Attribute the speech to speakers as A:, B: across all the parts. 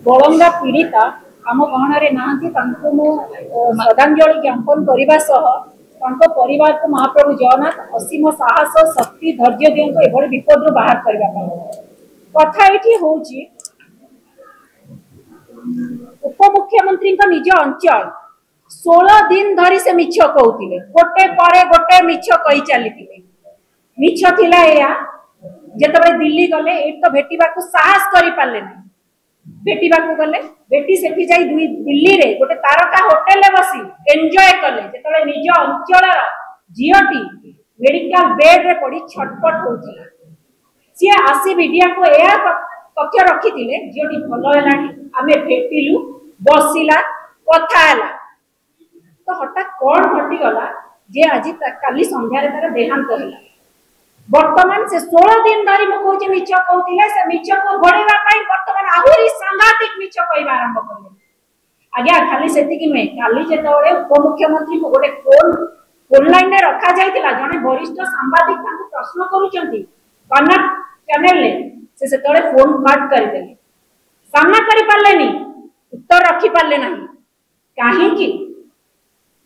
A: बलंगा पीड़िता आम गहन नहांती श्रद्धांजलि ज्ञापन करने परिवार को महाप्रभु जगन्नाथ असीम साहस शक्ति धैर्य दिंतु एभली विपद बाहर करने कथा ये हूँ उपमुख्यमंत्री निज अंचल 16 दिन धरी से मिछ कहते गोटे पर गोटे मिछ कही चली मिछ थिला जिते दिल्ली गले ये तो भेटा साहस कर पारे ना भेटा गले बेटी से दिल्ली रे गोटे तारका होटेल बसी एंजॉय कले जो निज अंचल झीटी मेडिकल बेड रे पड़ी छटपट होता सी आसी मीडिया को यह तथ्य रखी झीटी भल है आम भेटिलु बसला कथा तो हठात कौन घटीगला जे आज काली संध्यारे तार देहांत है वर्तमान से 16 दिन धरी मुझे मिछ कहते से मिछ को घोड़ेवा वर्तमान आहरी सांघातिक मिछ कह आरंभ कले आज्ञा खाली से नुहे काली जो उपमुख्यमंत्री को गोटे फोन लाइन रखा जाइतिला जने वरिष्ठ सांबादिक प्रश्न कन्नड़ चैनल से फोन काट करदे सामना करि पारलेनी उत्तर रखी पारले नहीं कहीं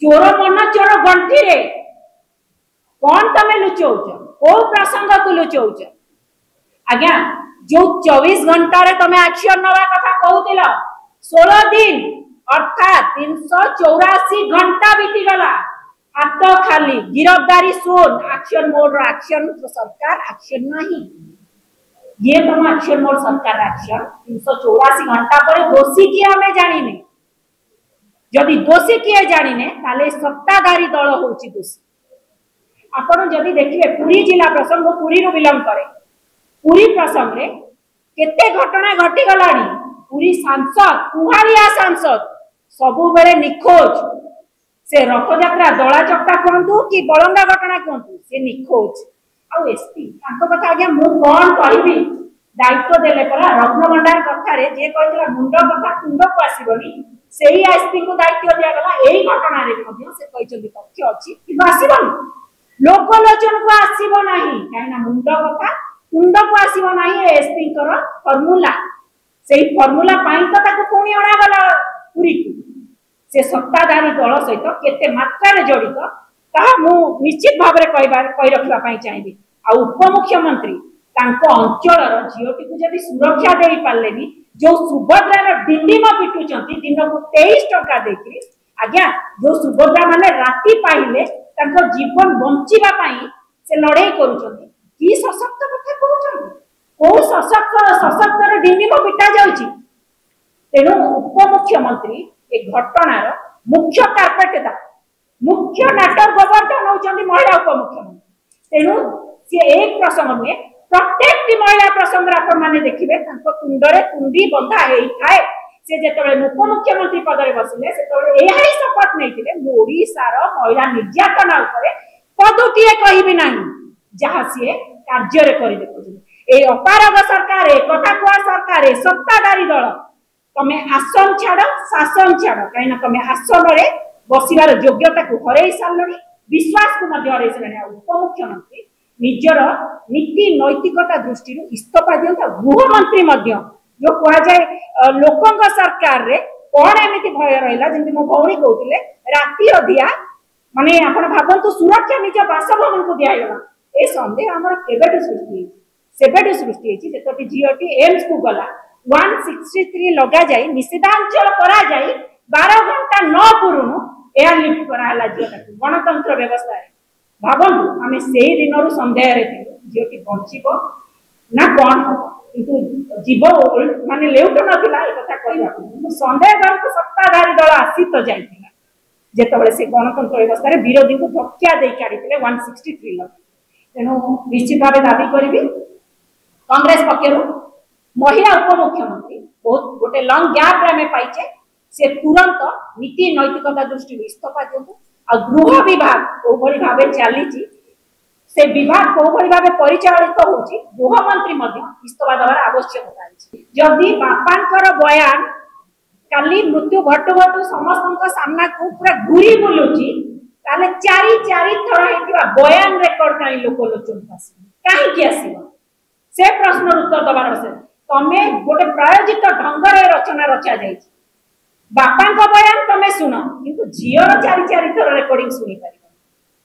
A: चोर मन चोर गंठी रे कौन तमे लुचौच को प्रसंग को लुचौच आज्ञा जो 24 घंटा रे तमे एक्शन नवा कथा कहूतिल 16 दिन अर्थात 384 घंटा बीती गला हाथ खाली गिरफ्तारी शून एक्शन मोड रो एक्शन सरकार एक्शन नहीं ये तुम एक्शन मोड सरकार एक्शन 384 घंटा पर दोषी किए हमें जानिने जदि दोषी किए जानिने ताले सत्ताधारी दल होची दोषी आपण जदि देखिए पुरी जिला प्रसंग पुरी रो बिलंग करे पुरी प्रसंग रे केते घटना घटी गलानी पुरी सांसद कुहारिया सांसद सबु बेले निखोज से रथ यात्रा दला चक्का कहतु कि बलंगा घटना कहतु से निखोज आ एसपी तांको कथा आज्ञा मु कोन कहबी दायित्व देले परा रत्न भंडार कथा रे जे कहला मुंड कथा कुंड को आसीबनी सेही एसपी को दायित्व दिया गला एही घटना रे मध्य से कहचंदी तथ्य अछि कि आसीबनी लोकलोचन को आसीबो नाही काइना मुंड कथा कुंड को आसीबो नाही एसपी कर फार्मूला सेही फार्मूला पाई तो ताको कोनी अणा गला पुरी से सत्ताधारी दल सहित केते मात्रा रे जड़ित ता मु निश्चित भाव रे कहि रखबा पई चाहिबी आ उपमुख्यमंत्री तांको अंचल रो झियोटी को जदी सुरक्षा देई पालेनी जो सुभद्रा रो डिंडीमा पिटुचंती दिन को 23 टका देकी आज्ञा जो सुभद्रा माने राती पाइले तांको जीवन बंचिबा पई से लड़ाई करूचंती की सशक्त कथा कहउचंती को सशक्त रे डिंडीमा पिटा जाउची तेनु उपमुख्यमंत्री ए घटनार मुख्य कार्पेटदा मुख्य नाटक गोवर्धन होचंदी महिला उपमुख्यमंत्री तेनु से एक प्रसंग में प्रत्येक महिला प्रसंग आपण माने देखिबे तांको कुंडरे कुंडी बंधा हेई थाए से जेतबे उपमुख्यमंत्री पद रे बसिले सेतबे एहाई शपथ नैतिले ओडिसा रो महिला निर्यातना ऊपर पदुटिए कहिबे नाही जहा से कार्य रे करि देखुछे ए अपारग सरकार ए कथा कुआ सरकार ए सत्ताधारी दल तमे आसन छाड़ शासन छाड़ कहीं तमे आसन रे बसिबार योग्यता को हरई सारलनी विश्वास को मध्य हरई सारलनी उपमुख्यमंत्री निजर नीति नैतिकता दृष्टि इस्तीफा दियंता गृहमंत्री मध्य जो कह जाए लोकंग सरकार रे कौन एमिति भय रहिला जेंति मो भौणी कहउतिले राती अधिया माने आपण भाबंतु सुरक्षा निज बासभवन को दिया गला ए संदेह हमर केबेट सृष्टि हेछि जेतोटी जीओटी एम्स को गला 163 लगा जाई निषेधांचल करा जाई 12 घंटा न पुरुनु एयर लिफ्ट करा हला जीओटा गणतंत्र व्यवस्था रे भाबंतु आमे सेही दिनरु संदेह रे जीओटी बंचिबो ना कोन हो किंतु जीव माने लेउट नथिला ए कथा कहबा संदेह करक सत्ताधारी दल आसी तो जाइतिला जेतबेले से गणतंत्र व्यवस्था रे विरोधी को धक्का देई काढितिले 163 लग तेनु निश्चित भाबे दाबी करबी कांग्रेस पक्षरु महिला उपमुख्यमंत्री बहुत गोटे लंग गैप रे में पाइचे से तुरंत नीति नैतिकता दृष्टि इस्तीफा दियंतु आ गृह विभाग कोभली भाबे चलीची से विभाग कोभली भाबे परिचालित होची गृह मंत्री मध्य इस्तीफा देवार आवश्यकता अछि जदि बापांकर बयान काली मृत्यु घटु घटु समस्त सामना को पूरा घुरी बुलुची ताले चारि थर हेतिबा बयान रेकॉर्ड काई लोक लोचन पासी काहे कि आसीबो से प्रश्न उत्तर दबार से तमे गोटे प्रायोजित ढंग रे रचना रचा जाइछि बापा बयान तमे सुन किंतु झीर चारि चारि थर रेकर्डिंग सुनी पारि